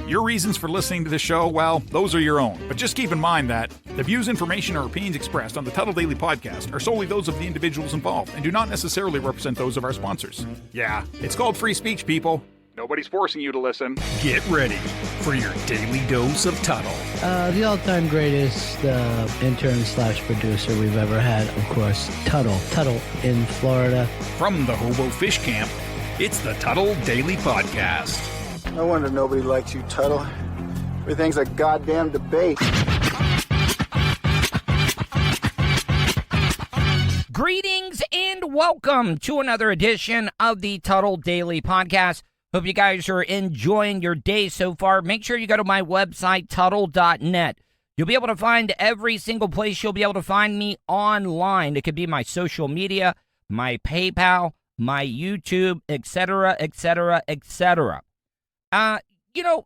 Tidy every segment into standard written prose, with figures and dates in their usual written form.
Your reasons for listening to the show, well, those are your own. But just keep in mind that the views, information, or opinions expressed on the Tuddle Daily Podcast are solely those of the individuals involved and do not necessarily represent those of our sponsors. Yeah, it's called free speech, people. Nobody's forcing you to listen. Get ready for your daily dose of Tuddle. The all-time greatest intern/producer we've ever had, of course, Tuddle. Tuddle in Florida. From the Hobo Fish Camp, it's the Tuddle Daily Podcast. No wonder nobody likes you, Tuddle. Everything's a goddamn debate. Greetings and welcome to another edition of the Tuddle Daily Podcast. Hope you guys are enjoying your day so far. Make sure you go to my website, Tuddle.net. You'll be able to find every single place you'll be able to find me online. It could be my social media, my PayPal, my YouTube, etc., etc., etc.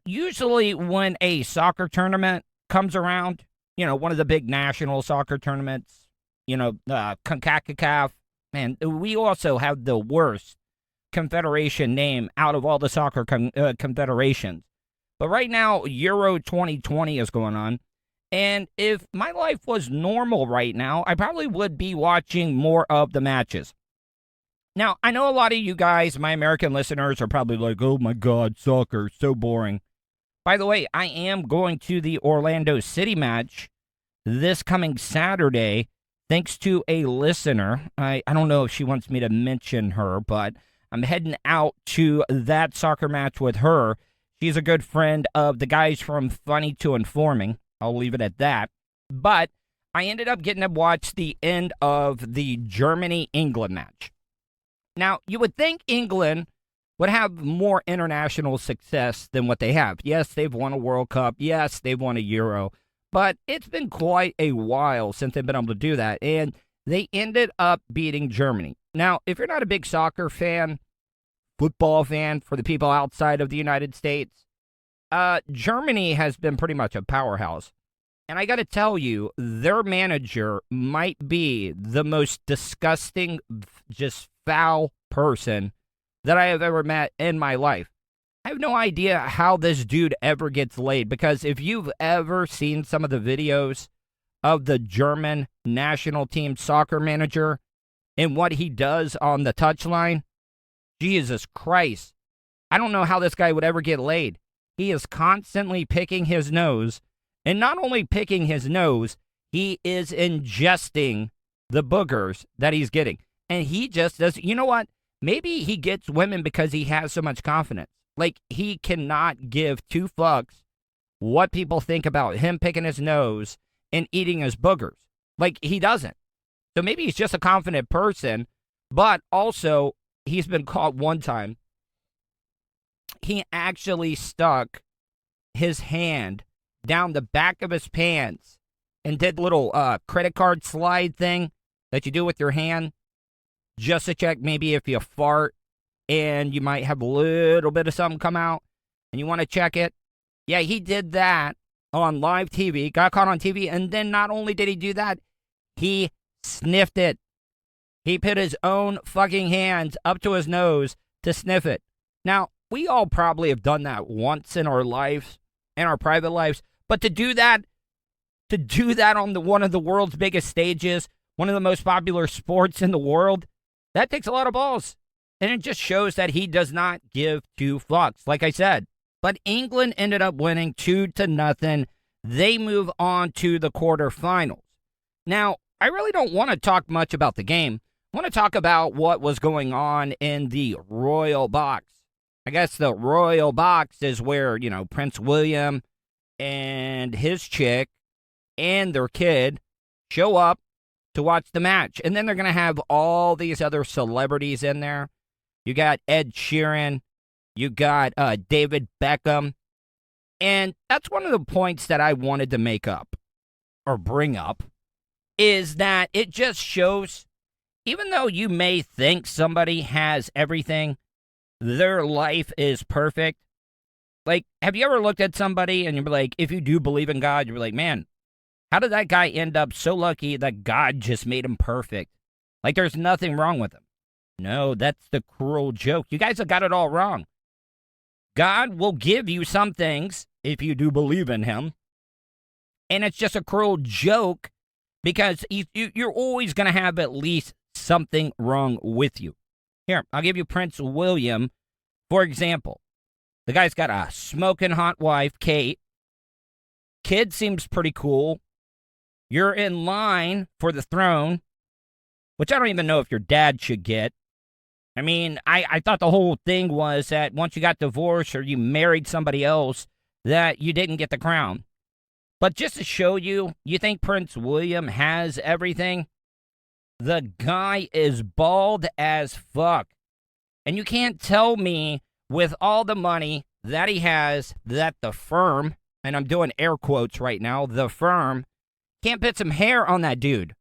Usually when a soccer tournament comes around, one of the big national soccer tournaments, CONCACAF, man, we also have the worst confederation name out of all the soccer confederations. But right now, Euro 2020 is going on. And if my life was normal right now, I probably would be watching more of the matches. Now, I know a lot of you guys, my American listeners, are probably like, oh my God, soccer, so boring. By the way, I am going to the Orlando City match this coming Saturday, thanks to a listener. I don't know if she wants me to mention her, but I'm heading out to that soccer match with her. She's a good friend of the guys from Funny to Informing. I'll leave it at that. But I ended up getting to watch the end of the Germany-England match. Now, you would think England would have more international success than what they have. Yes, they've won a World Cup. Yes, they've won a Euro. But it's been quite a while since they've been able to do that. And they ended up beating Germany. Now, if you're not a big soccer fan, football fan for the people outside of the United States, Germany has been pretty much a powerhouse. And I got to tell you, their manager might be the most disgusting, just foul person that I have ever met in my life. I have no idea how this dude ever gets laid, because if you've ever seen some of the videos of the German national team soccer manager and what he does on the touchline, Jesus Christ, I don't know how this guy would ever get laid. He is constantly picking his nose, and not only picking his nose, he is ingesting the boogers that he's getting. And he just does, you know what? Maybe he gets women because he has so much confidence. Like, he cannot give two fucks what people think about him picking his nose and eating his boogers. Like, he doesn't. So maybe he's just a confident person, but also he's been caught one time. He actually stuck his hand down the back of his pants and did the little credit card slide thing that you do with your hand, just to check maybe if you fart and you might have a little bit of something come out and you want to check it. Yeah, he did that on live TV, got caught on TV, and then not only did he do that, he sniffed it. He put his own fucking hands up to his nose to sniff it. Now, we all probably have done that once in our lives, in our private lives, but to do that on one of the world's biggest stages, one of the most popular sports in the world, that takes a lot of balls. And it just shows that he does not give two fucks, like I said. But England ended up winning 2-0. They move on to the quarterfinals. Now, I really don't want to talk much about the game. I want to talk about what was going on in the Royal Box. I guess the Royal Box is where, Prince William and his chick and their kid show up to watch the match. And then they're going to have all these other celebrities in there. You got Ed Sheeran. You got David Beckham. And that's one of the points that I wanted to make up or bring up, is that it just shows, even though you may think somebody has everything, their life is perfect. Like, have you ever looked at somebody and you're like, if you do believe in God, you're like, man, how did that guy end up so lucky that God just made him perfect? Like, there's nothing wrong with him. No, that's the cruel joke. You guys have got it all wrong. God will give you some things if you do believe in him. And it's just a cruel joke because you're always going to have at least something wrong with you. Here, I'll give you Prince William, for example. The guy's got a smoking hot wife, Kate. Kid seems pretty cool. You're in line for the throne, which I don't even know if your dad should get. I mean, I thought the whole thing was that once you got divorced or you married somebody else, that you didn't get the crown. But just to show you, you think Prince William has everything? The guy is bald as fuck. And you can't tell me with all the money that he has that the firm, and I'm doing air quotes right now, the firm can't put some hair on that dude.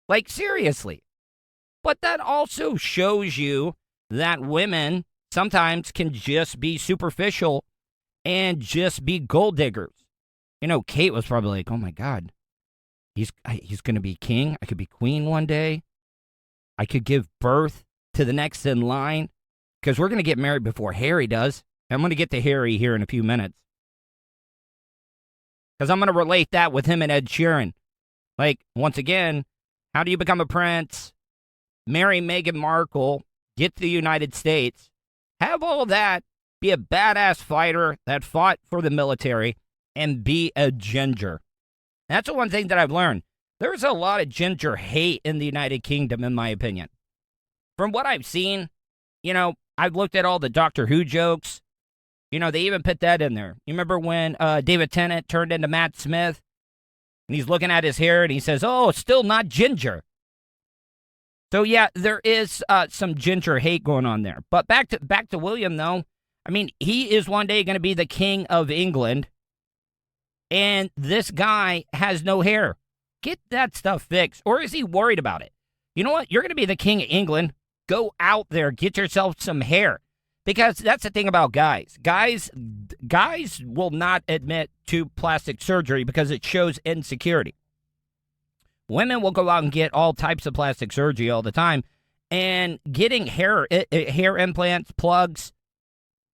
Like, seriously. But that also shows you that women sometimes can just be superficial and just be gold diggers. You know, Kate was probably like, oh my God, he's going to be king. I could be queen one day. I could give birth to the next in line because we're going to get married before Harry does. I'm going to get to Harry here in a few minutes because I'm going to relate that with him and Ed Sheeran. Like, once again, how do you become a prince? Marry Meghan Markle, get to the United States, have all that, be a badass fighter that fought for the military, and be a ginger. That's the one thing that I've learned. There's a lot of ginger hate in the United Kingdom, in my opinion. From what I've seen, you know, I've looked at all the Doctor Who jokes. You know, they even put that in there. You remember when David Tennant turned into Matt Smith? And he's looking at his hair and he says, oh, it's still not ginger. So, yeah, there is some ginger hate going on there. But back to William, though. I mean, he is one day going to be the king of England. And this guy has no hair. Get that stuff fixed. Or is he worried about it? You know what? You're going to be the king of England. Go out there. Get yourself some hair. Because that's the thing about guys. Guys will not admit to plastic surgery because it shows insecurity. Women will go out and get all types of plastic surgery all the time. And getting hair implants, plugs,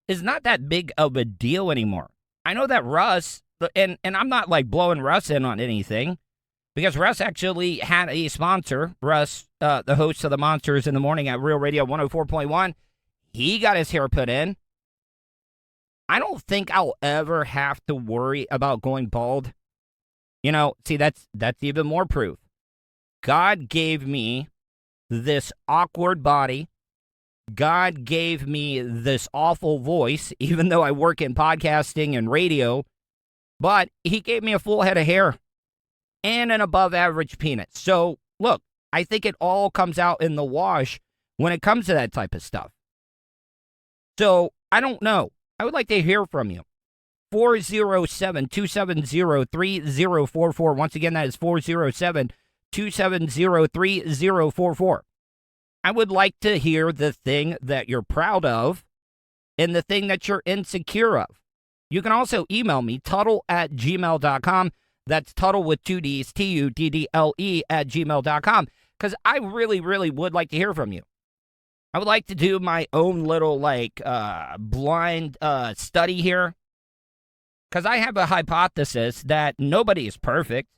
is not that big of a deal anymore. I know that Russ, and I'm not like blowing Russ in on anything, because Russ actually had a sponsor. Russ, the host of the Monsters in the Morning at Real Radio 104.1, he got his hair put in. I don't think I'll ever have to worry about going bald. You know, see, that's even more proof. God gave me this awkward body. God gave me this awful voice, even though I work in podcasting and radio. But he gave me a full head of hair and an above-average penis. So, look, I think it all comes out in the wash when it comes to that type of stuff. So, I don't know. I would like to hear from you. 407-270-3044. Once again, that is 407-270-3044. I would like to hear the thing that you're proud of and the thing that you're insecure of. You can also email me, Tuddle@gmail.com. That's Tuddle with two D's, Tuddle @gmail.com. Because I really, really would like to hear from you. I would like to do my own little, blind study here. Because I have a hypothesis that nobody is perfect.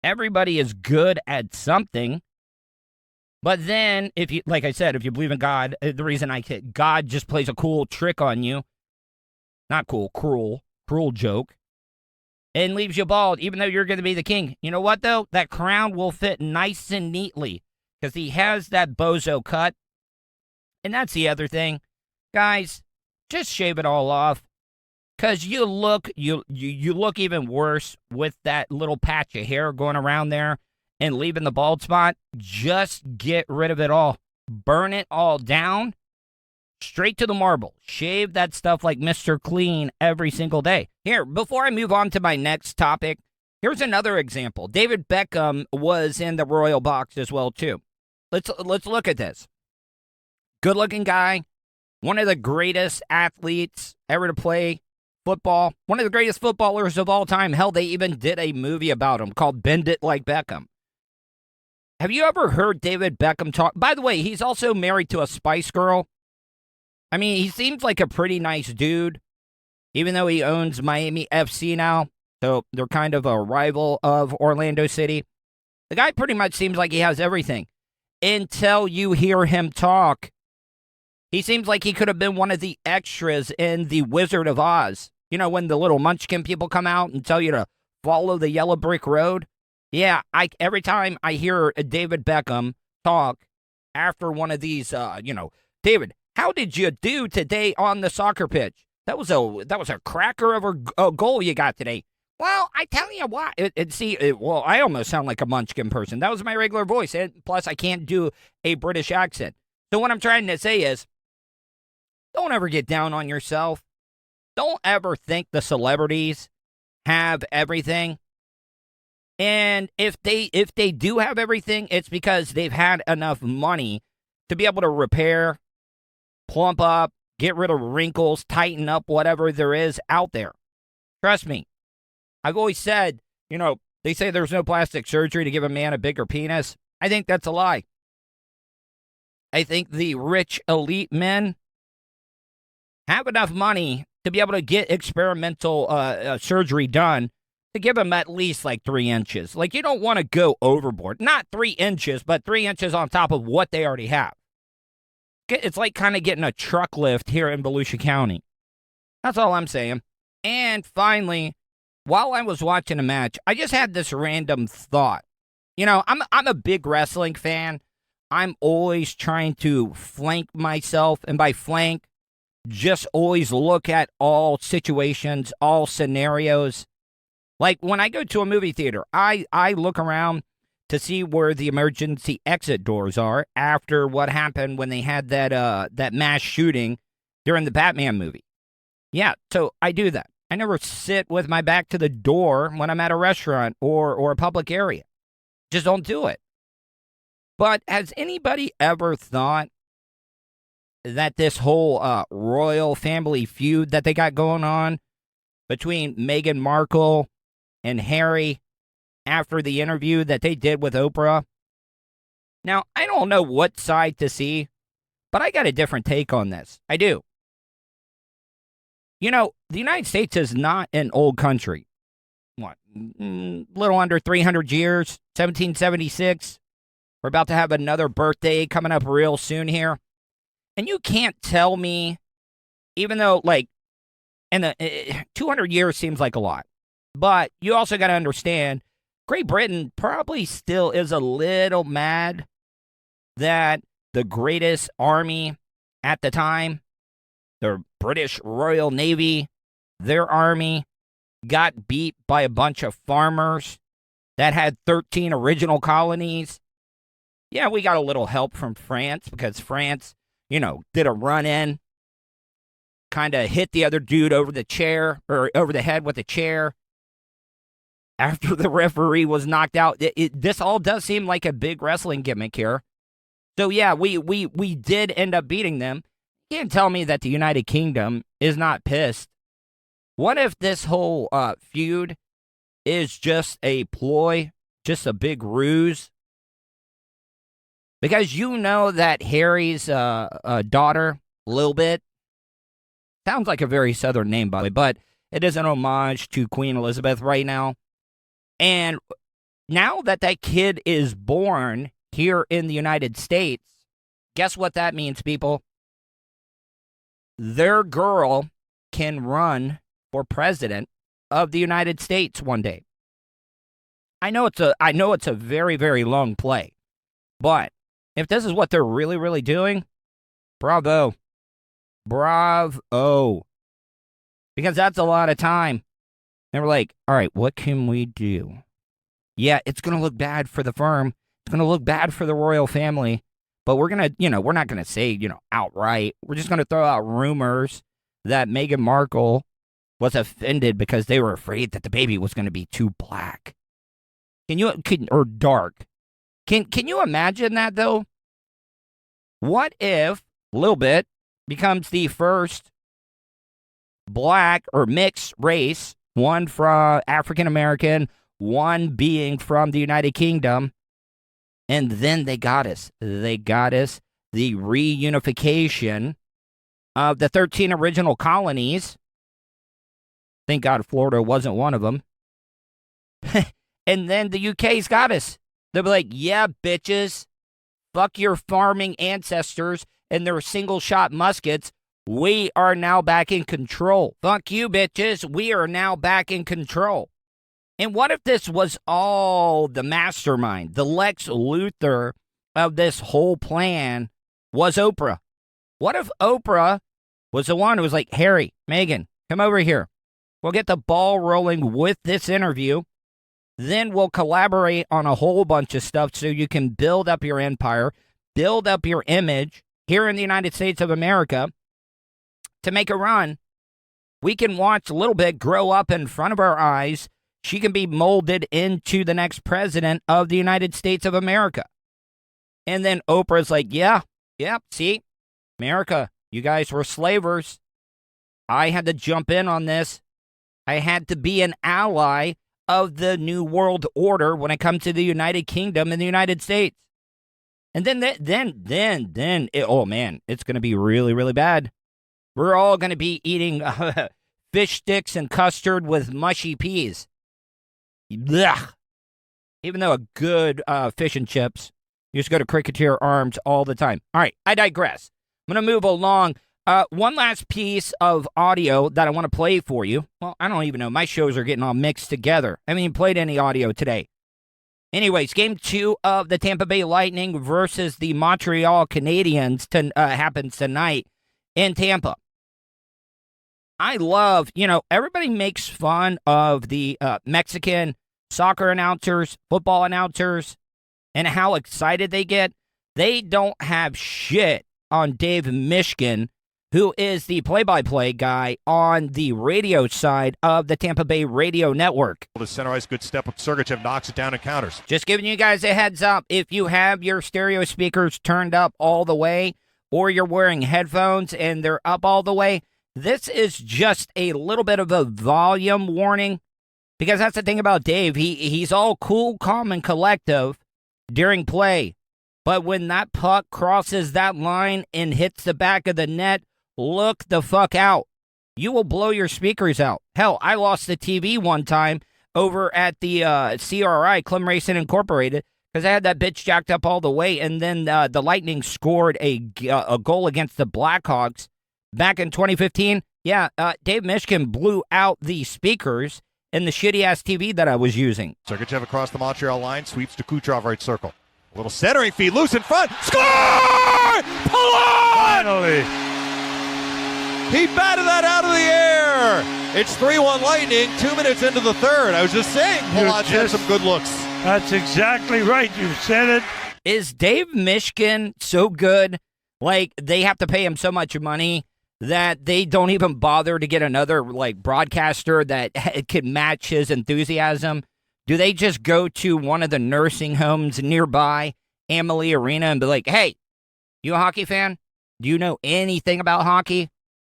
Everybody is good at something. But then, if you, like I said, if you believe in God, the reason God just plays a cool trick on you. Not cool, cruel joke. And leaves you bald, even though you're going to be the king. You know what, though? That crown will fit nice and neatly. Because he has that bozo cut. And that's the other thing. Guys, just shave it all off. Because you look even worse with that little patch of hair going around there and leaving the bald spot. Just get rid of it all. Burn it all down. Straight to the marble. Shave that stuff like Mr. Clean every single day. Here, before I move on to my next topic, here's another example. David Beckham was in the royal box as well, too. Let's look at this. Good-looking guy. One of the greatest athletes ever to play football. One of the greatest footballers of all time. Hell, they even did a movie about him called Bend It Like Beckham. Have you ever heard David Beckham talk? By the way, he's also married to a Spice Girl. I mean, he seems like a pretty nice dude. even though he owns Miami FC now, so they're kind of a rival of Orlando City. The guy pretty much seems like he has everything until you hear him talk. He seems like he could have been one of the extras in The Wizard of Oz. You know, when the little munchkin people come out and tell you to follow the yellow brick road? Yeah, every time I hear David Beckham talk after one of these, David, how did you do today on the soccer pitch? That was a cracker of a goal you got today. Well, I tell you what, I almost sound like a munchkin person. That was my regular voice, and plus I can't do a British accent. So what I'm trying to say is, don't ever get down on yourself. Don't ever think the celebrities have everything. And if they do have everything, it's because they've had enough money to be able to repair, plump up, get rid of wrinkles, tighten up whatever there is out there. Trust me. I've always said, they say there's no plastic surgery to give a man a bigger penis. I think that's a lie. I think the rich elite men have enough money to be able to get experimental surgery done to give them at least like 3 inches. Like, you don't want to go overboard. Not 3 inches, but 3 inches on top of what they already have. It's like kind of getting a truck lift here in Volusia County. That's all I'm saying. And finally, while I was watching a match, I just had this random thought. I'm a big wrestling fan. I'm always trying to flank myself, and by flank, just always look at all situations, all scenarios. Like when I go to a movie theater, I look around to see where the emergency exit doors are after what happened when they had that mass shooting during the Batman movie. Yeah, so I do that. I never sit with my back to the door when I'm at a restaurant or a public area. Just don't do it. But has anybody ever thought that this whole royal family feud that they got going on between Meghan Markle and Harry after the interview that they did with Oprah? Now, I don't know what side to see, but I got a different take on this. I do. The United States is not an old country. What? Little under 300 years, 1776. We're about to have another birthday coming up real soon here. And you can't tell me, even though, 200 years seems like a lot. But you also got to understand, Great Britain probably still is a little mad that the greatest army at the time, the British Royal Navy, their army, got beat by a bunch of farmers that had 13 original colonies. Yeah, we got a little help from France because France, did a run-in, kind of hit the other dude over the chair, or over the head with a chair after the referee was knocked out. This all does seem like a big wrestling gimmick here. So, yeah, we did end up beating them. You can't tell me that the United Kingdom is not pissed. What if this whole feud is just a ploy, just a big ruse? Because you know that Harry's daughter, Lil Bit, sounds like a very southern name, by the way, but it is an homage to Queen Elizabeth right now. And now that kid is born here in the United States, guess what that means, people? Their girl can run for president of the United States one day. I know it's a very, very long play, but if this is what they're really, really doing, bravo. Bravo. Because that's a lot of time. They were like, all right, what can we do? Yeah, it's going to look bad for the firm. It's going to look bad for the royal family. But we're going to, we're not going to say, outright. We're just going to throw out rumors that Meghan Markle was offended because they were afraid that the baby was going to be too black. Or dark. Can you imagine that, though? What if Lil Bit becomes the first black or mixed race, one from African American, one being from the United Kingdom, and then they got us. They got us the reunification of the 13 original colonies Thank God Florida wasn't one of them. And then the UK's got us. They'll be like, yeah, bitches, fuck your farming ancestors and their single-shot muskets. We are now back in control. Fuck you, bitches. We are now back in control. And what if this was all the mastermind, the Lex Luthor of this whole plan was Oprah? What if Oprah was the one who was like, Harry, Meghan, come over here. We'll get the ball rolling with this interview. Then we'll collaborate on a whole bunch of stuff so you can build up your empire, build up your image here in the United States of America to make a run. We can watch a little bit grow up in front of our eyes. She can be molded into the next president of the United States of America. And then Oprah's like, yeah, see, America, you guys were slavers. I had to jump in on this. I had to be an ally of the New World Order when it comes to the United Kingdom and the United States. And then, oh man, it's going to be really, really bad. We're all going to be eating fish sticks and custard with mushy peas. Blech. Even though a good fish and chips, you just go to Cricketeer Arms all the time. All right, I digress. I'm going to move along. One last piece of audio that I want to play for you. Well, I don't even know. My shows are getting all mixed together. I haven't even played any audio today. Anyways, Game 2 of the Tampa Bay Lightning versus the Montreal Canadiens happens tonight in Tampa. I love, everybody makes fun of the Mexican soccer announcers, football announcers, and how excited they get. They don't have shit on Dave Mishkin, who is the play-by-play guy on the radio side of the Tampa Bay Radio Network. The center ice, good step up. Sergachev knocks it down and counters. Just giving you guys a heads up, if you have your stereo speakers turned up all the way, or you're wearing headphones and they're up all the way, this is just a little bit of a volume warning, because that's the thing about Dave. He's all cool, calm, and collective during play. But when that puck crosses that line and hits the back of the net, look the fuck out. You will blow your speakers out. Hell, I lost the TV one time over at the CRI, Clem Racing Incorporated, because I had that bitch jacked up all the way, and then the Lightning scored a goal against the Blackhawks back in 2015. Yeah, Dave Mishkin blew out the speakers in the shitty-ass TV that I was using. Sergachev across the Montreal line, sweeps to Kucherov right circle. A little centering feed, loose in front. Score! Pull on! Finally. He batted that out of the air. It's 3-1 Lightning, 2 minutes into the third. I was just saying, Polon's had some good looks. That's exactly right. You said it. Is Dave Mishkin so good, like, they have to pay him so much money that they don't even bother to get another, broadcaster that can match his enthusiasm? Do they just go to one of the nursing homes nearby, Amalie Arena, and be like, hey, you a hockey fan? Do you know anything about hockey?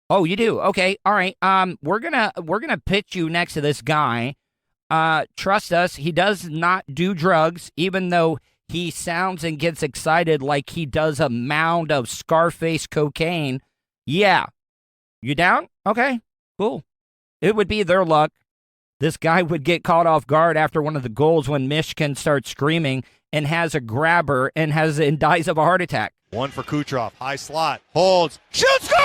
Oh, you do? Okay, all right. We're gonna pitch you next to this guy. Trust us, he does not do drugs, even though he sounds and gets excited like he does a mound of Scarface cocaine. Yeah. You down? Okay, cool. It would be their luck. This guy would get caught off guard after one of the goals when Mishkin starts screaming and has a grabber and dies of a heart attack. One for Kucherov, high slot, holds, shoots, score!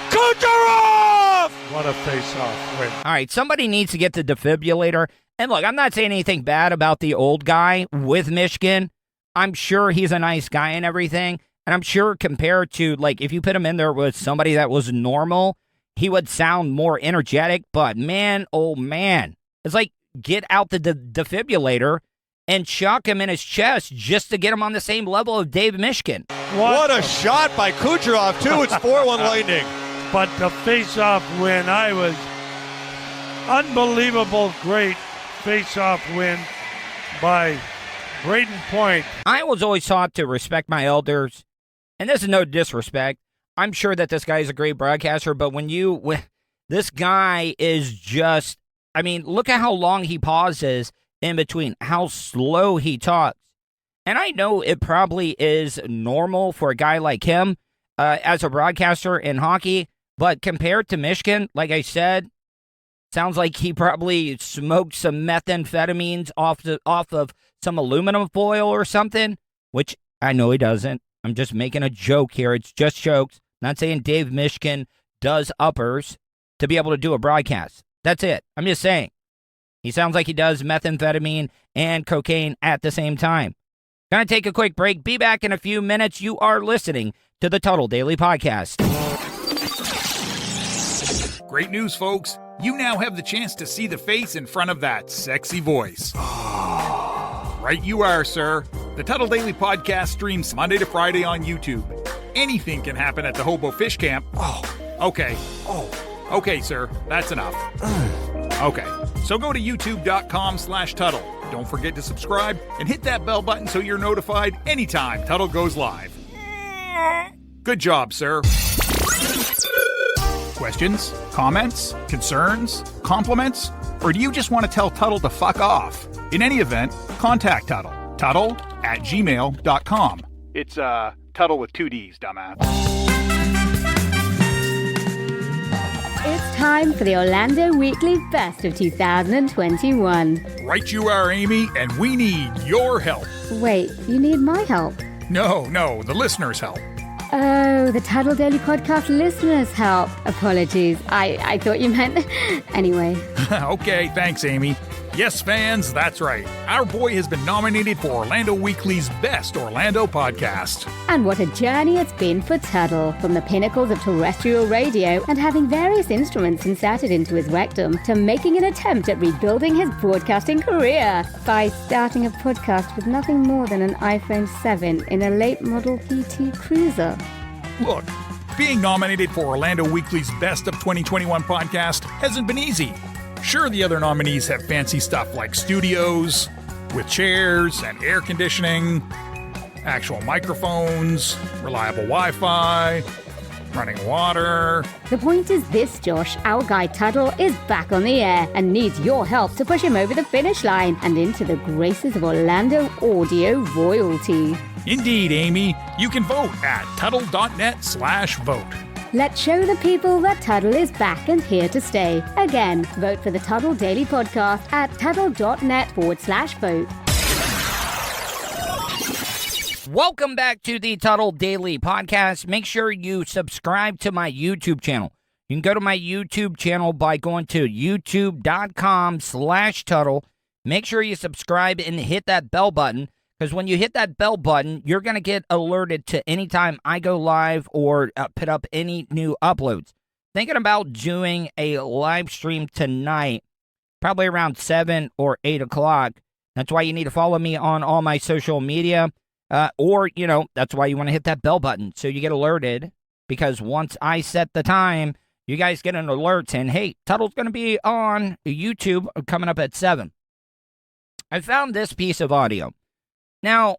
Kucherov! What a face-off win. All right, somebody needs to get the defibrillator. And look, I'm not saying anything bad about the old guy with Mishkin. I'm sure he's a nice guy and everything. And I'm sure compared to, if you put him in there with somebody that was normal, he would sound more energetic. But man, oh man, it's like, get out the defibrillator and shock him in his chest just to get him on the same level of Dave Mishkin. What a shot by Kucherov, too. It's 4-1 Lightning. But the face-off win, I was unbelievable, great face-off win by Braden Point. I was always taught to respect my elders, and this is no disrespect. I'm sure that this guy is a great broadcaster, but this guy is just, look at how long he pauses in between, how slow he talks. And I know it probably is normal for a guy like him as a broadcaster in hockey, But compared to Michigan, like I said, sounds like he probably smoked some methamphetamines off of some aluminum foil or something, which I know he doesn't. I'm just making a joke here. It's just jokes. Not saying Dave Michigan does uppers to be able to do a broadcast. That's it. I'm just saying. He sounds like he does methamphetamine and cocaine at the same time. Gonna take a quick break. Be back in a few minutes. You are listening to the Tuddle Daily Podcast. Great news, folks. You now have the chance to see the face in front of that sexy voice. Right you are, sir. The Tuddle Daily Podcast streams Monday to Friday on YouTube. Anything can happen at the Hobo Fish Camp. Okay. Okay, sir. That's enough. Okay. So go to youtube.com/Tuddle. Don't forget to subscribe and hit that bell button so you're notified anytime Tuddle goes live. Good job, sir. Questions? Comments? Concerns? Compliments? Or do you just want to tell Tuddle to fuck off? In any event, contact Tuddle. Tuddle@gmail.com. It's, Tuddle with 2 Ds, dumbass. It's time for the Orlando Weekly Best of 2021. Right you are, Amy, and we need your help. Wait, you need my help? No, the listeners' help. Oh, the Tuddle Daily Podcast listeners' help. Apologies. I thought you meant... Anyway. Okay, thanks, Amy. Yes, fans, that's right. Our boy has been nominated for Orlando Weekly's Best Orlando Podcast. And what a journey it's been for Tuddle, from the pinnacles of terrestrial radio and having various instruments inserted into his rectum to making an attempt at rebuilding his broadcasting career by starting a podcast with nothing more than an iPhone 7 in a late model PT Cruiser. Look, being nominated for Orlando Weekly's Best of 2021 podcast hasn't been easy. Sure, the other nominees have fancy stuff like studios with chairs and air conditioning, actual microphones, reliable Wi-Fi, running water. The point is this, Josh. Our guy Tuddle is back on the air and needs your help to push him over the finish line and into the graces of Orlando audio royalty. Indeed, Amy. You can vote at Tuddle.net/vote. Let's show the people that Tuddle is back and here to stay. Again, vote for the Tuddle Daily Podcast at Tuddle.net/vote. Welcome back to the Tuddle Daily Podcast. Make sure you subscribe to my YouTube channel. You can go to my YouTube channel by going to youtube.com/Tuddle. Make sure you subscribe and hit that bell button, because when you hit that bell button, you're going to get alerted to any time I go live or put up any new uploads. Thinking about doing a live stream tonight, probably around 7 or 8 o'clock. That's why you need to follow me on all my social media. Or, that's why you want to hit that bell button so you get alerted. Because once I set the time, you guys get an alert saying, hey, Tuddle's going to be on YouTube coming up at 7. I found this piece of audio. Now,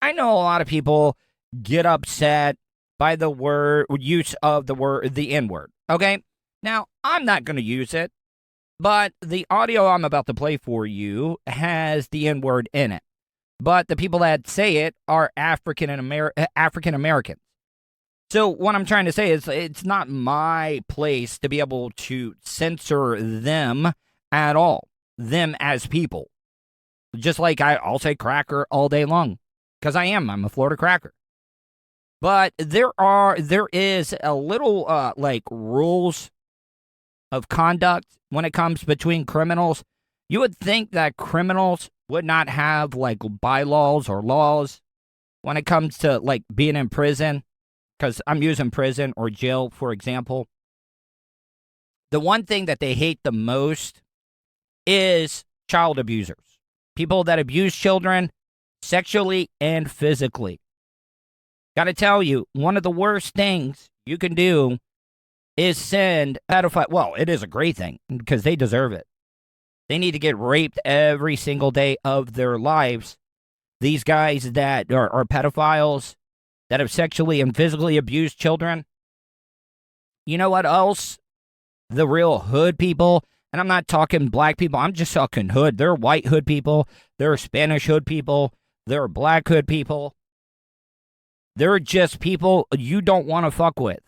I know a lot of people get upset by the use of the N-word, okay? Now, I'm not going to use it, but the audio I'm about to play for you has the N-word in it. But the people that say it are African Americans. So what I'm trying to say is it's not my place to be able to censor them at all, them as people. Just like I'll say cracker all day long, because I'm a Florida cracker. But there is a little rules of conduct when it comes between criminals. You would think that criminals would not have bylaws or laws when it comes to being in prison, because I'm using prison or jail, for example. The one thing that they hate the most is child abusers. People that abuse children sexually and physically. Gotta tell you, one of the worst things you can do is send pedophile. Well, it is a great thing because they deserve it. They need to get raped every single day of their lives. These guys that are pedophiles, that have sexually and physically abused children. You know what else? The real hood people. And I'm not talking black people. I'm just talking hood. There are white hood people. There are Spanish hood people. There are black hood people. There are just people you don't want to fuck with.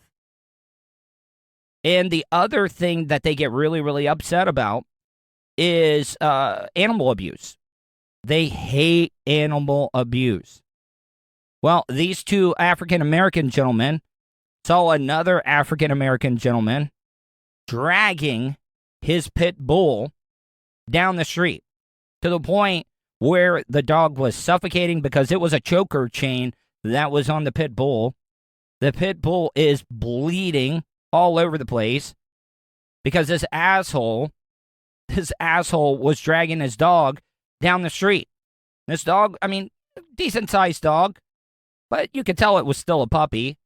And the other thing that they get really, really upset about is animal abuse. They hate animal abuse. Well, these two African-American gentlemen saw another African-American gentleman dragging his pit bull down the street to the point where the dog was suffocating because it was a choker chain that was on the pit bull. The pit bull is bleeding all over the place because this asshole was dragging his dog down the street. This dog, I mean, decent-sized dog, but you could tell it was still a puppy.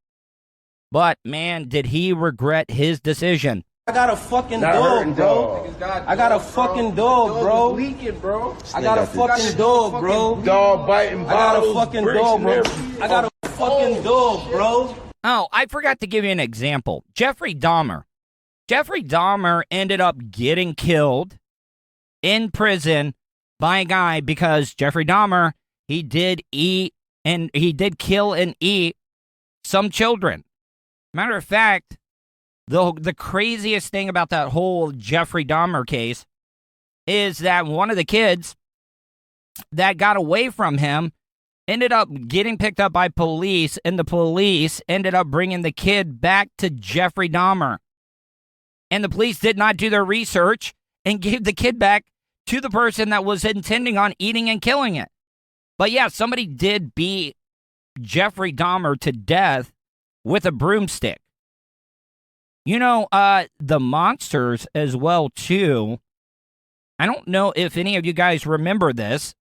But, man, did he regret his decision. I got a fucking dog, bro. I got a fucking dog, bro. Leaking, bro. I got a fucking dog, bro. Dog biting bottles. I got a fucking dog, bro. I got a fucking dog, bro. Oh, I forgot to give you an example. Jeffrey Dahmer. Jeffrey Dahmer ended up getting killed in prison by a guy because Jeffrey Dahmer, he did kill and eat some children. Matter of fact, the craziest thing about that whole Jeffrey Dahmer case is that one of the kids that got away from him ended up getting picked up by police, and the police ended up bringing the kid back to Jeffrey Dahmer. And the police did not do their research and gave the kid back to the person that was intending on eating and killing it. But yeah, somebody did beat Jeffrey Dahmer to death with a broomstick. You know, the monsters as well, too. I don't know if any of you guys remember this.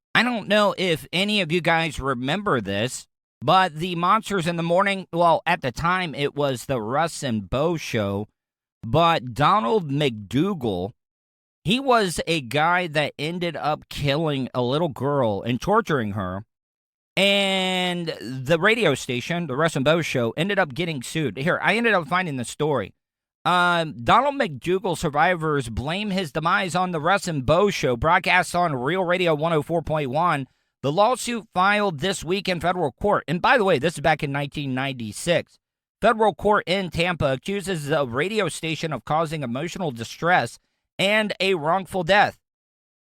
But the Monsters in the Morning, well, at the time, it was the Russ and Bo show. But Donald McDougal, he was a guy that ended up killing a little girl and torturing her. And the radio station, the Russ and Bo show, ended up getting sued. Here, I ended up finding the story. Donald McDougal survivors blame his demise on the Russ and Bo show, broadcast on Real Radio 104.1. The lawsuit filed this week in federal court. And by the way, this is back in 1996. Federal court in Tampa accuses the radio station of causing emotional distress and a wrongful death.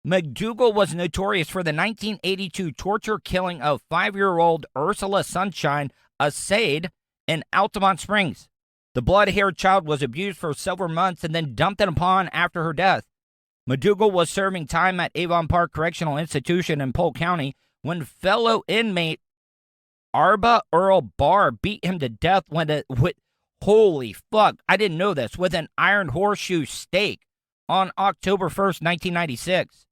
McDougal was notorious for the 1982 torture killing of 5-year-old Ursula Sunshine Asade in Altamont Springs. The blood-haired child was abused for several months and then dumped in a pond after her death. McDougal was serving time at Avon Park Correctional Institution in Polk County when fellow inmate Arba Earl Barr beat him to death with holy fuck, I didn't know this, with an iron horseshoe stake on October 1st, 1996.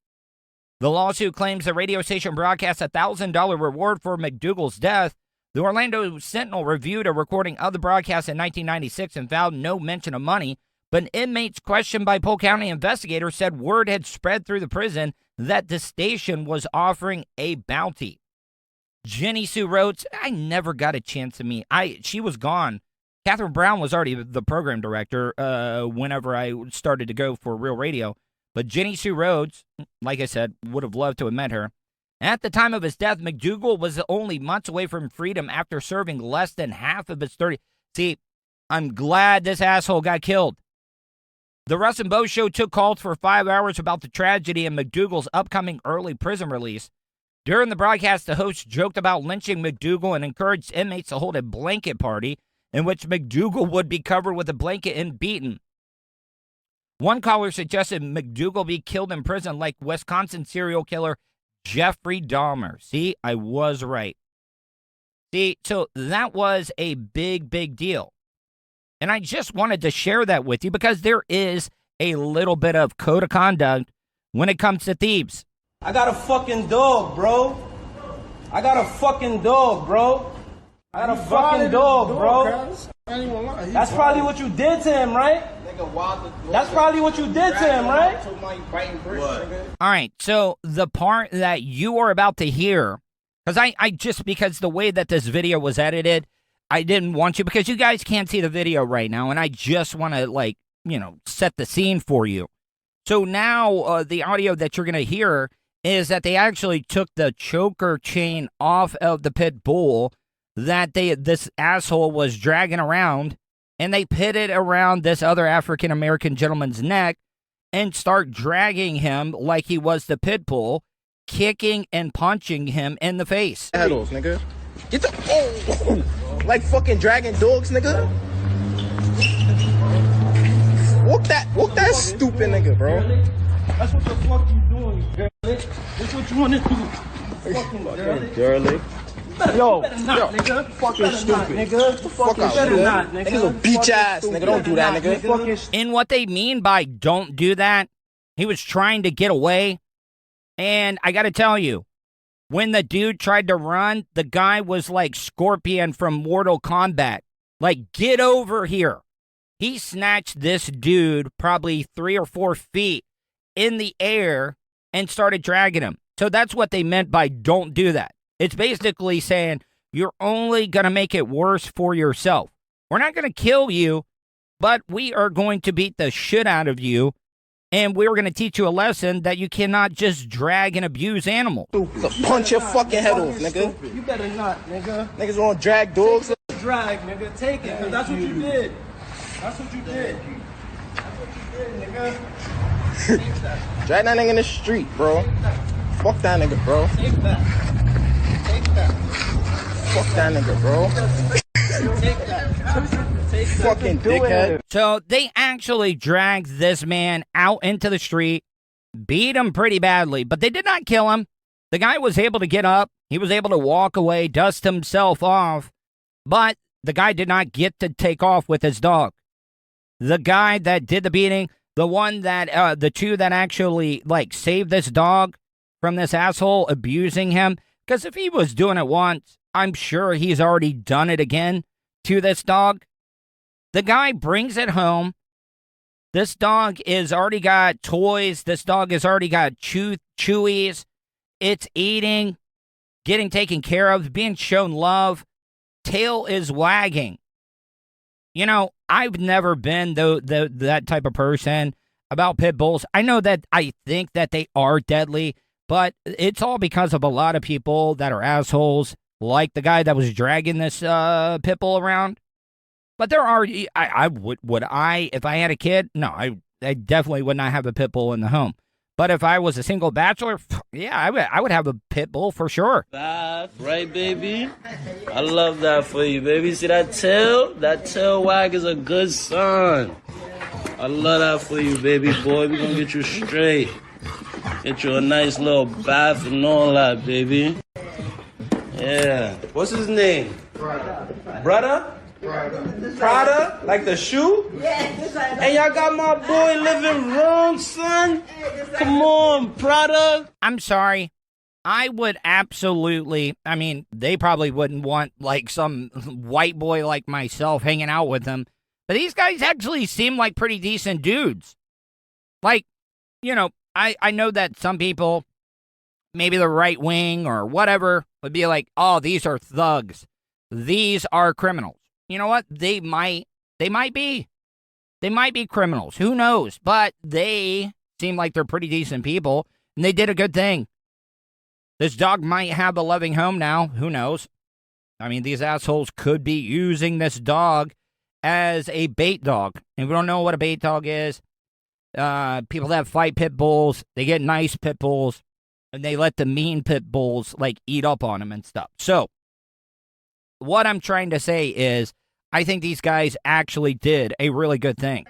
The lawsuit claims the radio station broadcast a $1,000 reward for McDougal's death. The Orlando Sentinel reviewed a recording of the broadcast in 1996 and found no mention of money, but inmates questioned by Polk County investigators said word had spread through the prison that the station was offering a bounty. Jenny Sue Rhodes, I never got a chance to meet. She was gone. Catherine Brown was already the program director whenever I started to go for Real Radio. But Jenny Sue Rhodes, like I said, would have loved to have met her. At the time of his death, McDougal was only months away from freedom after serving less than half of his 30. See, I'm glad this asshole got killed. The Russ and Bo show took calls for 5 hours about the tragedy and McDougal's upcoming early prison release. During the broadcast, the host joked about lynching McDougal and encouraged inmates to hold a blanket party in which McDougal would be covered with a blanket and beaten. One caller suggested McDougal be killed in prison like Wisconsin serial killer Jeffrey Dahmer. See, I was right. See, so that was a big, big deal. And I just wanted to share that with you because there is a little bit of code of conduct when it comes to thieves. I got a fucking dog, bro. I got a fucking dog, bro. I got a fucking dog, bro. That's probably what you did to him, right? That's probably what you did to him, right? All right, so the part that you are about to hear, because the way that this video was edited, I didn't want you, because you guys can't see the video right now, and I just want to, set the scene for you. So now the audio that you're going to hear is that they actually took the choker chain off of the pit bull that this asshole was dragging around and they pit it around this other African-American gentleman's neck and start dragging him like he was the pit bull, kicking and punching him in the face. Heddles, nigga. Get the like fucking dragging dogs, nigga. Walk that stupid nigga, bro. That's what the fuck you doing, girl. That's what you want to do. Fucking girly. Yo, nigga. Fucking stupid. Nigga. Fuck out, nigga. Nigga's a beach ass, nigga. Don't do that, nigga. And what they mean by don't do that, he was trying to get away. And I got to tell you, when the dude tried to run, the guy was like Scorpion from Mortal Kombat. Like, get over here. He snatched this dude probably 3 or 4 feet in the air and started dragging him. So that's what they meant by don't do that. It's basically saying you're only going to make it worse for yourself. We're not going to kill you, but we are going to beat the shit out of you. And we're going to teach you a lesson that you cannot just drag and abuse animals. Punch your fucking head off, nigga. You better not, nigga. Niggas want to drag dogs. Drag, nigga. Take it, because that's what you did. That's what you did. That's what you did, nigga. Drag that nigga in the street, bro. Fuck that nigga, bro. Take that. Take that. Fuck that nigga, bro. Take that. Take that. Fucking dickhead. So they actually dragged this man out into the street, beat him pretty badly, but they did not kill him. The guy was able to get up. He was able to walk away, dust himself off, but the guy did not get to take off with his dog. The guy that did the beating, the one that, the two that actually, like, saved this dog from this asshole abusing him, because if he was doing it once, I'm sure he's already done it again to this dog. The guy brings it home. This dog is already got toys. This dog has already got chewies. It's eating, getting taken care of, being shown love. Tail is wagging. You know, I've never been that type of person about pit bulls. I know that I think that they are deadly, but it's all because of a lot of people that are assholes, like the guy that was dragging this pit bull around. But there are, would I, if I had a kid? No, I definitely would not have a pit bull in the home. But if I was a single bachelor, yeah, I would have a pit bull for sure. Right, baby? I love that for you, baby. See that tail? That tail wag is a good son. I love that for you, baby boy. We're going to get you straight. Get you a nice little bath and all that, baby. Yeah. What's his name? Brother? Prada? Like the shoe? Yes. And y'all got my boy living wrong, son? Come on, Prada. I'm sorry. I would absolutely, I mean, they probably wouldn't want, like, some white boy like myself hanging out with them. But these guys actually seem like pretty decent dudes. Like, you know, I know that some people, maybe the right wing or whatever, would be like, oh, these are thugs. These are criminals. You know what? They might be. They might be criminals. Who knows? But they seem like they're pretty decent people, and they did a good thing. This dog might have a loving home now. Who knows? I mean, these assholes could be using this dog as a bait dog. And we don't know what a bait dog is. People that fight pit bulls, they get nice pit bulls, and they let the mean pit bulls, like, eat up on them and stuff. So, what I'm trying to say is, I think these guys actually did a really good thing.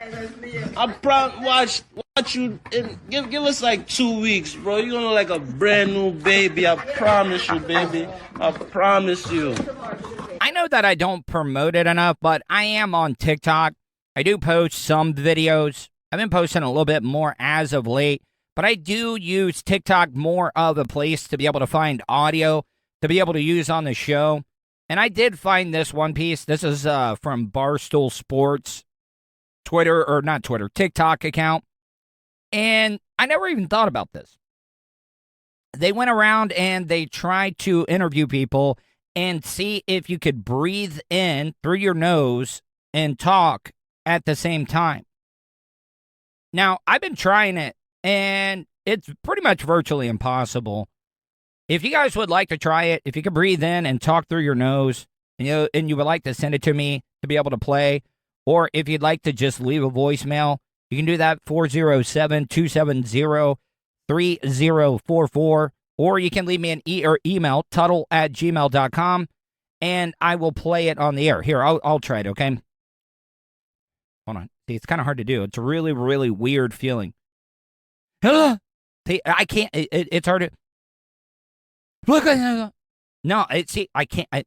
Watch you, and give us like 2 weeks, bro. You're gonna like a brand new baby. I promise you, baby. I promise you. I know that I don't promote it enough, but I am on TikTok. I do post some videos. I've been posting a little bit more as of late, but I do use TikTok more of a place to be able to find audio, to be able to use on the show. And I did find this one piece. This is from Barstool Sports, TikTok account. And I never even thought about this. They went around and they tried to interview people and see if you could breathe in through your nose and talk at the same time. Now, I've been trying it, and it's pretty much virtually impossible. If you guys would like to try it, if you could breathe in and talk through your nose, and you would like to send it to me to be able to play, Or if you'd like to just leave a voicemail, you can do that 407-270-3044. Or you can leave me an email, tuddle@gmail.com, and I will play it on the air. Here, I'll try it, okay? Hold on. See, it's kind of hard to do. It's a really, really weird feeling. See, I can't. It's hard to. Look at no. See, I can't. I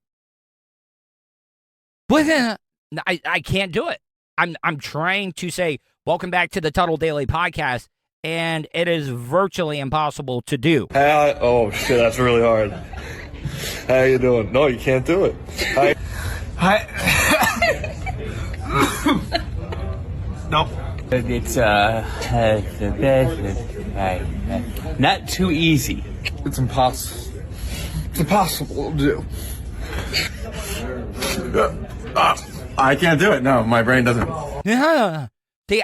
can't do it. I'm trying to say welcome back to the Tuddle Daily Podcast, and it is virtually impossible to do. Oh shit, that's really hard. How you doing? No, you can't do it. Hi. Nope. It's not too easy. It's impossible. It's impossible to do. I can't do it. No, my brain doesn't. See,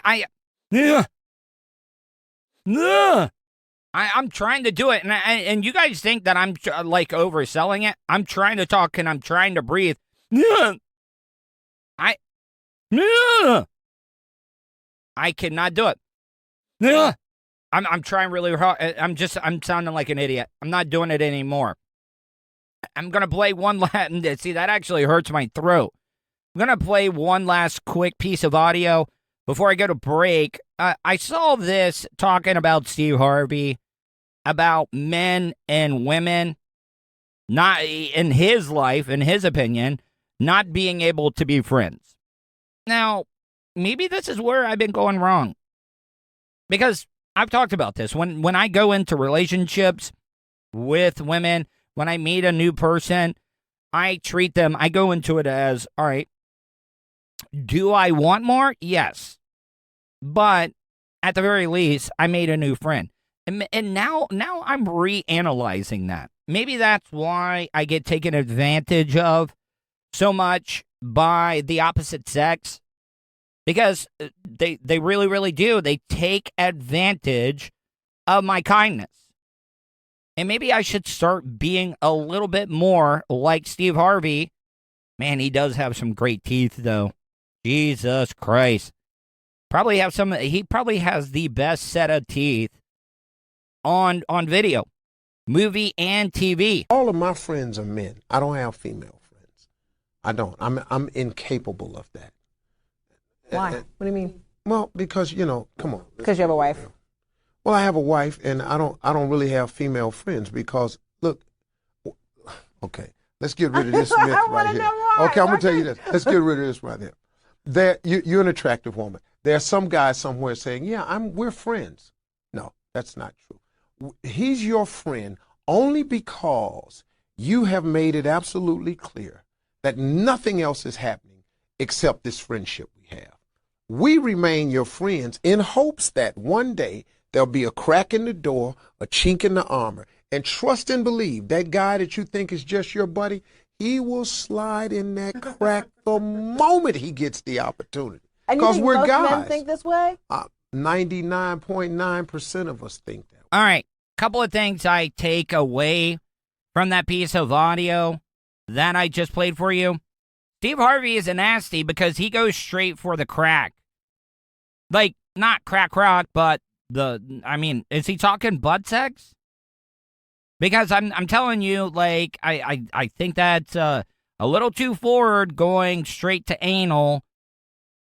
I'm trying to do it, and you guys think that I'm like overselling it. I'm trying to talk and I'm trying to breathe. I cannot do it. I'm trying really hard. I'm sounding like an idiot. I'm not doing it anymore. I'm gonna play one last. See, that actually hurts my throat. I'm gonna play one last quick piece of audio before I go to break. I saw this talking about Steve Harvey, about men and women, not in his life, in his opinion, not being able to be friends. Now, maybe this is where I've been going wrong. Because I've talked about this. When I go into relationships with women, when I meet a new person, I go into it as, all right, do I want more? Yes. But at the very least, I made a new friend. And now I'm reanalyzing that. Maybe that's why I get taken advantage of so much by the opposite sex. Because they really, really do. They take advantage of my kindness. And maybe I should start being a little bit more like Steve Harvey. Man, he does have some great teeth, though. Jesus Christ. He probably has the best set of teeth on video, movie and TV. All of my friends are men. I don't have female friends. I don't. I'm incapable of that. Why? What do you mean? Well, because, come on. Because you have a wife. Well, I have a wife, and I don't really have female friends because, look, okay, let's get rid of this myth right here. Okay, I'm going to tell you this. Let's get rid of this right here. You're an attractive woman. There's some guy somewhere saying, yeah, we're friends. No, that's not true. He's your friend only because you have made it absolutely clear that nothing else is happening except this friendship we have. We remain your friends in hopes that one day there'll be a crack in the door, a chink in the armor, and trust and believe that guy that you think is just your buddy, he will slide in that crack the moment he gets the opportunity. Because we're guys. Men think this way? 99.9% of us think that. All right, couple of things I take away from that piece of audio that I just played for you. Steve Harvey is a nasty because he goes straight for the crack. Like, not crack rock, but is he talking butt sex? Because I'm telling you, like, I think that's a little too forward going straight to anal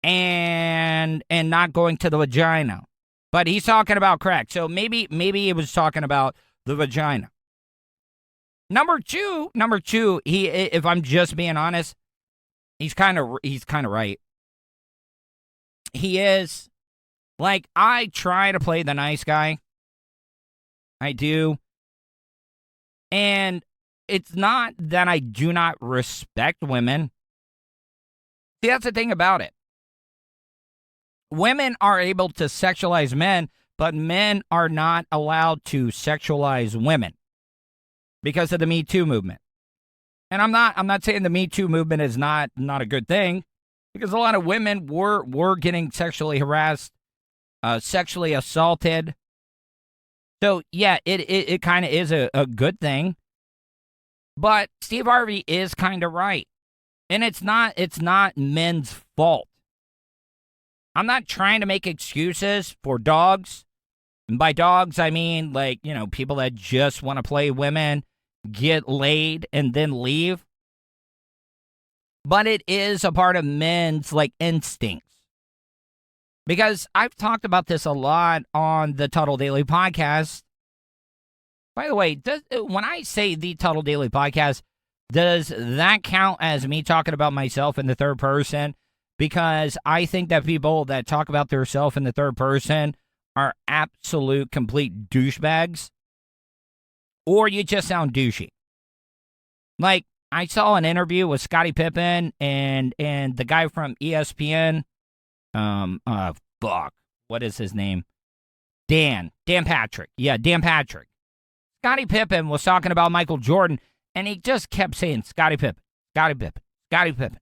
and not going to the vagina. But he's talking about crack. So maybe he was talking about the vagina. Number two, if I'm just being honest, he's kind of right. He is. Like, I try to play the nice guy. I do. And it's not that I do not respect women. See, that's the thing about it. Women are able to sexualize men, but men are not allowed to sexualize women because of the Me Too movement. And I'm not saying the Me Too movement is not a good thing, because a lot of women were getting sexually harassed, sexually assaulted. So yeah, it kind of is a good thing. But Steve Harvey is kind of right. And it's not men's fault. I'm not trying to make excuses for dogs. And by dogs, I mean, like, people that just want to play women, get laid, and then leave. But it is a part of men's, instincts. Because I've talked about this a lot on the Tuddle Daily Podcast. By the way, when I say the Tuddle Daily Podcast, does that count as me talking about myself in the third person? Because I think that people that talk about themselves in the third person are absolute complete douchebags. Or you just sound douchey. Like, I saw an interview with Scottie Pippen and the guy from ESPN. What is his name? Dan Patrick. Yeah, Dan Patrick. Scottie Pippen was talking about Michael Jordan, and he just kept saying Scottie Pippen, Scottie Pippen, Scottie Pippen.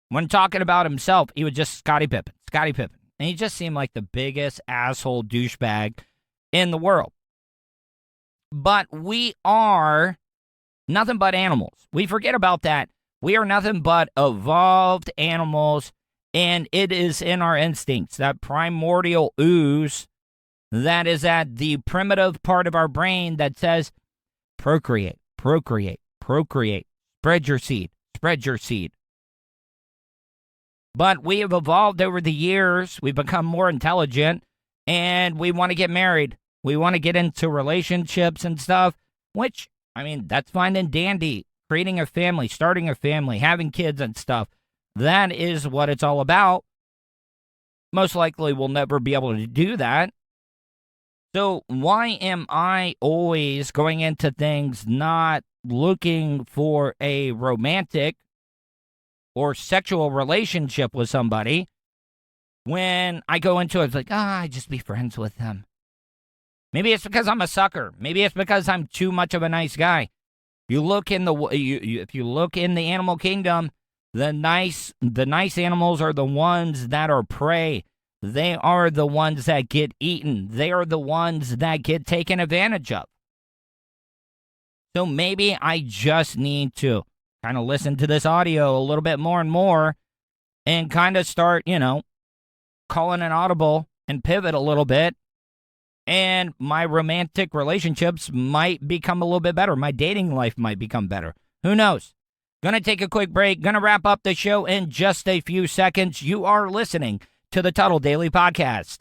When talking about himself, he was just Scottie Pippen, Scottie Pippen. And he just seemed like the biggest asshole douchebag in the world. But we are nothing but animals. We forget about that. We are nothing but evolved animals, and it is in our instincts, that primordial ooze that is at the primitive part of our brain that says, procreate, procreate, procreate, spread your seed, spread your seed. But we have evolved over the years. We've become more intelligent, and we want to get married. We want to get into relationships and stuff, which, that's fine and dandy. Creating a family, starting a family, having kids and stuff. That is what it's all about. Most likely we'll never be able to do that. So why am I always going into things not looking for a romantic or sexual relationship with somebody when I go into it? It's like, I just be friends with them. Maybe it's because I'm a sucker. Maybe it's because I'm too much of a nice guy. You look in if you look in the animal kingdom, the nice animals are the ones that are prey. They are the ones that get eaten. They are the ones that get taken advantage of. So maybe I just need to kind of listen to this audio a little bit more and more and kind of start, calling an audible and pivot a little bit. And my romantic relationships might become a little bit better. My dating life might become better. Who knows? Gonna take a quick break. Gonna wrap up the show in just a few seconds. You are listening to the Tuddle Daily Podcast.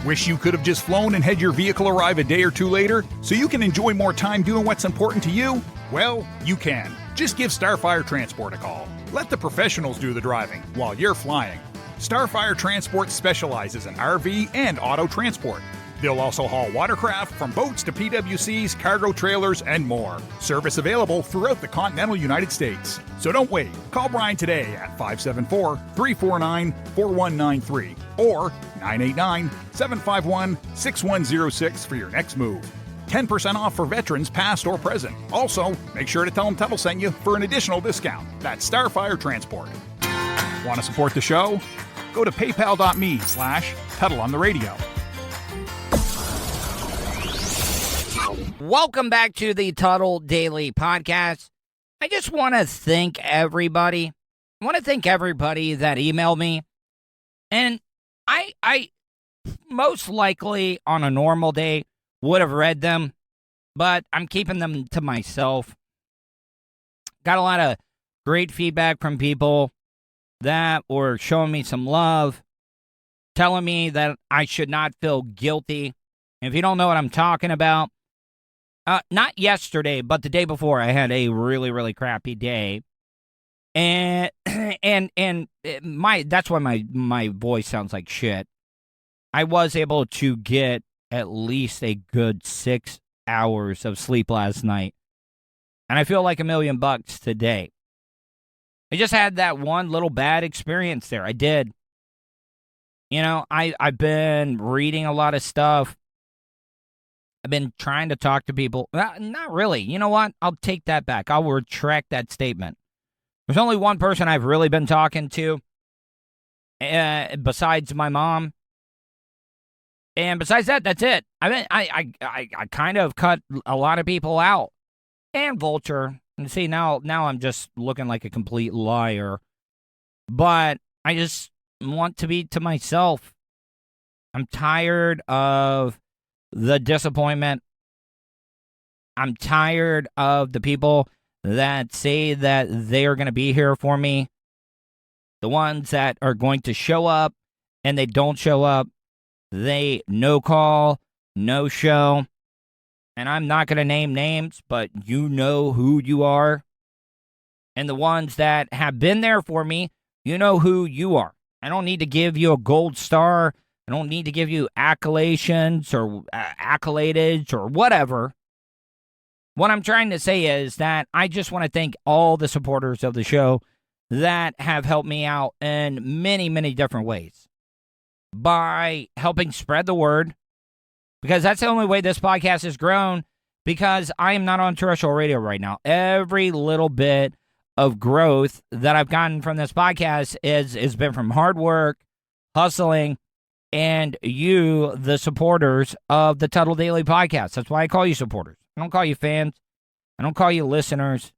Wish you could have just flown and had your vehicle arrive a day or two later so you can enjoy more time doing what's important to you? Well, you can. Just give Starfire Transport a call. Let the professionals do the driving while you're flying. Starfire Transport specializes in RV and auto transport. They'll also haul watercraft from boats to PWCs, cargo trailers, and more. Service available throughout the continental United States. So don't wait. Call Brian today at 574-349-4193 or 989-751-6106 for your next move. 10% off for veterans past or present. Also, make sure to tell them Tuddle sent you for an additional discount. That's Starfire Transport. Want to support the show? Go to paypal.me/Tuddle on the radio. Welcome back to the Tuddle Daily Podcast. I just want to thank everybody. I want to thank everybody that emailed me. And I most likely on a normal day would have read them, but I'm keeping them to myself. Got a lot of great feedback from people that were showing me some love, telling me that I should not feel guilty. And if you don't know what I'm talking about, not yesterday, but the day before, I had a really, really crappy day. And that's why my voice sounds like shit. I was able to get at least a good 6 hours of sleep last night. And I feel like $1 million today. I just had that one little bad experience there. I did. I've been reading a lot of stuff. I've been trying to talk to people. Not really. You know what? I'll take that back. I'll retract that statement. There's only one person I've really been talking to, besides my mom. And besides that, that's it. I kind of cut a lot of people out. And Vulture. And see, now I'm just looking like a complete liar. But I just want to be to myself. I'm tired of the disappointment. I'm tired of the people that say that they are going to be here for me. The ones that are going to show up and they don't show up. They no call, no show. And I'm not going to name names, but you know who you are. And the ones that have been there for me, you know who you are. I don't need to give you a gold star. I don't need to give you accolades or whatever. What I'm trying to say is that I just want to thank all the supporters of the show that have helped me out in many, many different ways. By helping spread the word, because that's the only way this podcast has grown, because I am not on terrestrial radio right now. Every little bit of growth that I've gotten from this podcast has been from hard work, hustling, and you, the supporters of the Tuddle Daily Podcast. That's why I call you supporters. I don't call you fans. I don't call you listeners.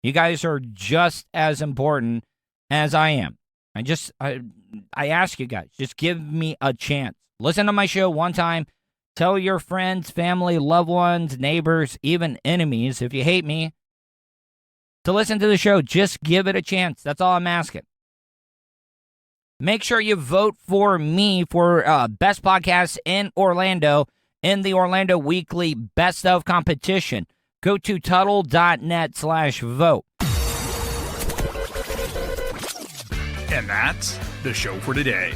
You guys are just as important as I am. I ask you guys, just give me a chance. Listen to my show one time. Tell your friends, family, loved ones, neighbors, even enemies, if you hate me, to listen to the show. Just give it a chance. That's all I'm asking. Make sure you vote for me for Best Podcast in Orlando in the Orlando Weekly Best of competition. Go to Tuddle.net/vote. And that's the show for today.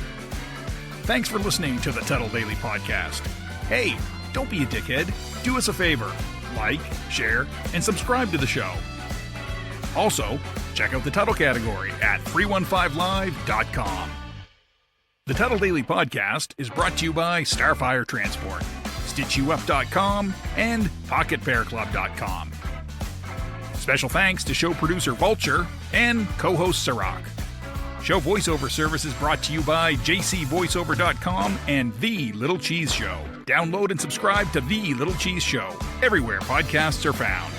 Thanks for listening to the Tuddle Daily Podcast. Hey, don't be a dickhead. Do us a favor. Like, share, and subscribe to the show. Also, check out the Tuddle category at 315live.com. The Tuddle Daily Podcast is brought to you by Starfire Transport, StitchYouUp.com, and PocketPairClub.com. Special thanks to show producer Vulture and co-host Sirach. Show voiceover services brought to you by JCVoiceover.com and The Little Cheese Show. Download and subscribe to The Little Cheese Show everywhere podcasts are found.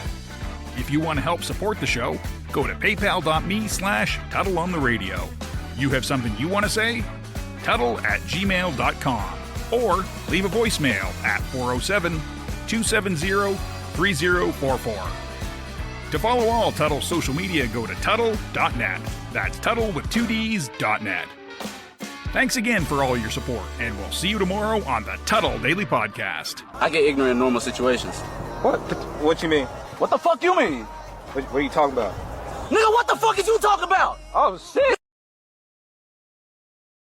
If you want to help support the show, go to paypal.me/TuddleOnTheRadio. You have something you want to say? Tuddle@gmail.com or leave a voicemail at 407-270-3044. To follow all Tuddle social media, go to Tuddle.net. That's Tuddle with 2Ds.net. Thanks again for all your support, and we'll see you tomorrow on the Tuddle Daily Podcast. I get ignorant in normal situations. What you mean? What the fuck you mean? What are you talking about? Nigga, what the fuck is you talking about? Oh, shit.